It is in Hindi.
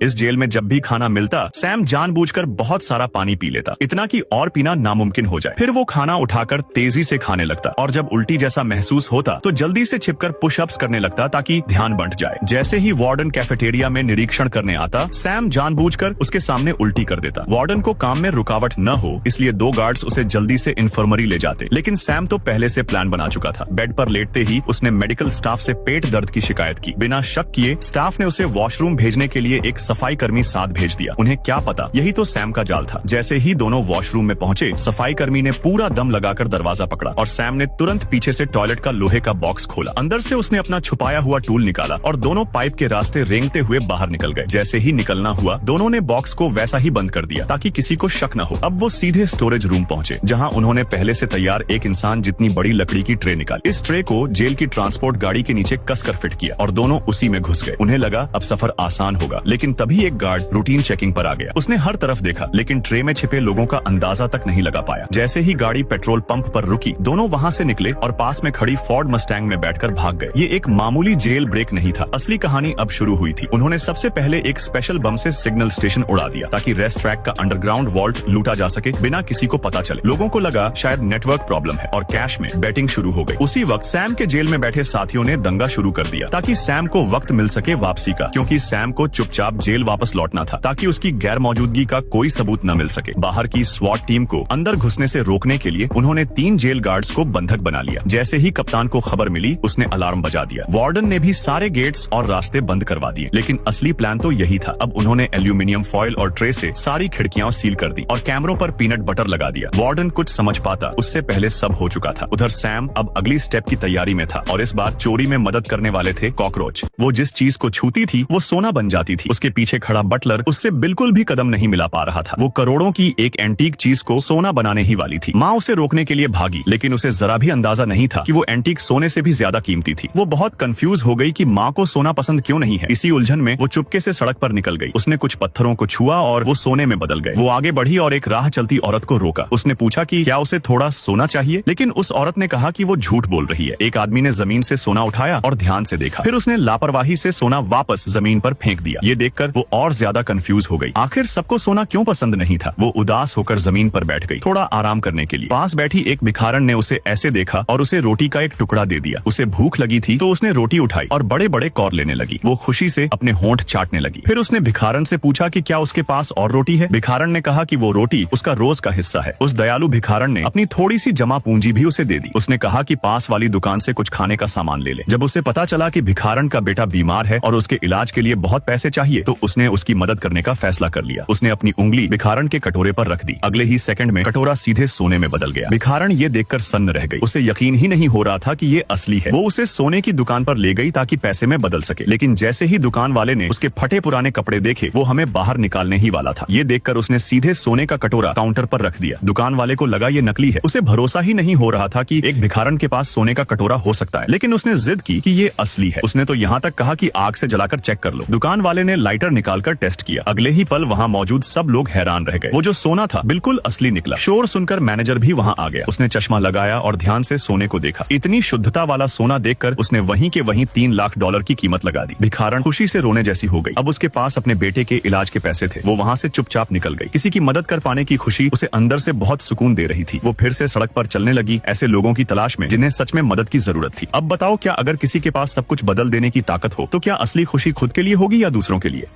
इस जेल में जब भी खाना मिलता सैम जानबूझकर बहुत सारा पानी पी लेता, इतना कि और पीना नामुमकिन हो जाए। फिर वो खाना उठाकर तेजी से खाने लगता और जब उल्टी जैसा महसूस होता तो जल्दी से छिपकर पुशअप्स करने लगता ताकि ध्यान बंट जाए। जैसे ही वार्डन कैफेटेरिया में निरीक्षण करने आता सैम जानबूझकर उसके सामने उल्टी कर देता। वार्डन को काम में रुकावट न हो इसलिए 2 गार्ड्स उसे जल्दी से इन्फर्मरी ले जाते, लेकिन सैम तो पहले से प्लान बना चुका था। बेड पर लेटते ही उसने मेडिकल स्टाफ से पेट दर्द की शिकायत की। बिना शक किए स्टाफ ने उसे वॉशरूम भेजने के लिए एक सफाई कर्मी साथ भेज दिया। उन्हें क्या पता यही तो सैम का जाल था। जैसे ही दोनों वॉशरूम में पहुंचे सफाई कर्मी ने पूरा दम लगाकर दरवाजा पकड़ा और सैम ने तुरंत पीछे से टॉयलेट का लोहे का बॉक्स खोला। अंदर से उसने अपना छुपाया हुआ टूल निकाला और दोनों पाइप के रास्ते रेंगते हुए बाहर निकल गए। जैसे ही निकलना हुआ दोनों ने बॉक्स को वैसा ही बंद कर दिया ताकि किसी को शक न हो। अब वो सीधे स्टोरेज रूम पहुंचे जहां उन्होंने पहले से तैयार एक इंसान जितनी बड़ी लकड़ी की ट्रे निकाली। इस ट्रे को जेल की ट्रांसपोर्ट गाड़ी के नीचे कसकर फिट किया और दोनों उसी में घुस गए। उन्हें लगा अब सफर आसान होगा, लेकिन तभी एक गार्ड रूटीन चेकिंग पर आ गया। उसने हर तरफ देखा लेकिन ट्रे में छिपे लोगों का अंदाजा तक नहीं लगा पाया। जैसे ही गाड़ी पेट्रोल पंप पर रुकी दोनों वहां से निकले और पास में खड़ी फोर्ड मस्टैंग में बैठकर भाग गए। ये एक मामूली जेल ब्रेक नहीं था, असली कहानी अब शुरू हुई थी। उन्होंने सबसे पहले एक स्पेशल बम से सिग्नल स्टेशन उड़ा दिया ताकि रेस्ट ट्रैक का अंडरग्राउंड वॉल्ट लूटा जा सके बिना किसी को पता चले। लोगों को लगा शायद नेटवर्क प्रॉब्लम है और कैश में बैटिंग शुरू हो गई। उसी वक्त सैम के जेल में बैठे साथियों ने दंगा शुरू कर दिया ताकि सैम को वक्त मिल सके वापसी का, क्योंकि सैम को चुपचाप जेल वापस लौटना था ताकि उसकी गैर मौजूदगी का कोई सबूत न मिल सके। बाहर की स्वॉट टीम को अंदर घुसने से रोकने के लिए उन्होंने 3 जेल गार्ड्स को बंधक बना लिया। जैसे ही कप्तान को खबर मिली उसने अलार्म बजा दिया। वार्डन ने भी सारे गेट्स और रास्ते बंद करवा दिए, लेकिन असली प्लान तो यही था। अब उन्होंने एल्यूमिनियम फॉइल और ट्रे से सारी खिड़कियां सील कर दी और कैमरों पर पीनट बटर लगा दिया। वार्डन कुछ समझ पाता उससे पहले सब हो चुका था। उधर सैम अब अगली स्टेप की तैयारी में था और इस बार चोरी में मदद करने वाले थे कॉकरोच। वो जिस चीज को छूती थी वो सोना बन जाती थी। उसके पीछे खड़ा बटलर उससे बिल्कुल भी कदम नहीं मिला पा रहा था। वो करोड़ों की एक एंटीक चीज को सोना बनाने ही वाली थी। माँ उसे रोकने के लिए भागी, लेकिन उसे जरा भी अंदाजा नहीं था कि वो एंटीक सोने से भी ज्यादा कीमती थी। वो बहुत कंफ्यूज हो गई कि माँ को सोना पसंद क्यों नहीं है। इसी उलझन में वो चुपके से सड़क पर निकल गई। उसने कुछ पत्थरों को छुआ और वो सोने में बदल गए। वो आगे बढ़ी और एक राह चलती औरत को रोका। उसने पूछा कि क्या उसे थोड़ा सोना चाहिए, लेकिन उस औरत ने कहा कि वो झूठ बोल रही है। एक आदमी ने जमीन से सोना उठाया और ध्यान से देखा, फिर उसने लापरवाही से सोना वापस जमीन पर फेंक दिया। ये देखकर वो और ज्यादा कंफ्यूज हो गई। आखिर सबको सोना क्यों पसंद नहीं था। वो उदास होकर जमीन पर बैठ गई थोड़ा आराम करने के लिए। पास बैठी एक भिखारन ने उसे ऐसे देखा और उसे रोटी का एक टुकड़ा दे दिया। उसे भूख लगी थी तो उसने रोटी उठाई और बड़े बड़े कौर लेने लगी। वो खुशी से अपने होंठ चाटने लगी। फिर उसने भिखारन से पूछा कि क्या उसके पास और रोटी है। भिखारन ने कहा कि वो रोटी उसका रोज का हिस्सा है। उस दयालु भिखारन ने अपनी थोड़ी सी जमा पूंजी भी उसे दे दी। उसने कहा कि पास वाली दुकान से कुछ खाने का सामान ले ले। जब उसे पता चला कि भिखारन का बेटा बीमार है और उसके इलाज के लिए बहुत पैसे चाहिए तो उसने उसकी मदद करने का फैसला कर लिया। उसने अपनी उंगली भिखारन के कटोरे पर रख दी। अगले ही सेकंड में कटोरा सीधे सोने में बदल गया। भिखारन ये देखकर सन्न रह गई। उसे यकीन ही नहीं हो रहा था कि ये असली है। वो उसे सोने की दुकान पर ले गई ताकि पैसे में बदल सके, लेकिन जैसे ही दुकान वाले ने उसके फटे पुराने कपड़े देखे वो हमें बाहर निकालने ही वाला था। ये देखकर उसने सीधे सोने का कटोरा काउंटर पर रख दिया। दुकान वाले को लगा ये नकली है। उसे भरोसा ही नहीं हो रहा था कि एक भिखारन के पास सोने का कटोरा हो सकता है, लेकिन उसने जिद की कि ये असली है। उसने तो यहाँ तक कहा कि आग से जलाकर चेक कर लो। दुकान वाले ने लाइटर निकालकर टेस्ट किया। अगले ही पल वहाँ मौजूद सब लोग हैरान रह गए। वो जो सोना था बिल्कुल असली निकला। शोर सुनकर मैनेजर भी वहाँ आ गया। उसने चश्मा लगाया और ध्यान से सोने को देखा। इतनी शुद्धता वाला सोना देखकर उसने वहीं के वहीं $3 लाख की कीमत लगा दी। भिखारन खुशी से रोने जैसी हो गई। अब उसके पास अपने बेटे के इलाज के पैसे थे। वो वहाँ से चुपचाप निकल गई। किसी की मदद कर पाने की खुशी उसे अंदर से बहुत सुकून दे रही थी। वो फिर से सड़क पर चलने लगी ऐसे लोगों की तलाश में जिन्हें सच में मदद की जरूरत थी। अब बताओ क्या अगर किसी के पास सब कुछ बदल देने की ताकत हो तो क्या असली खुशी खुद के लिए होगी या दूसरों के लिए।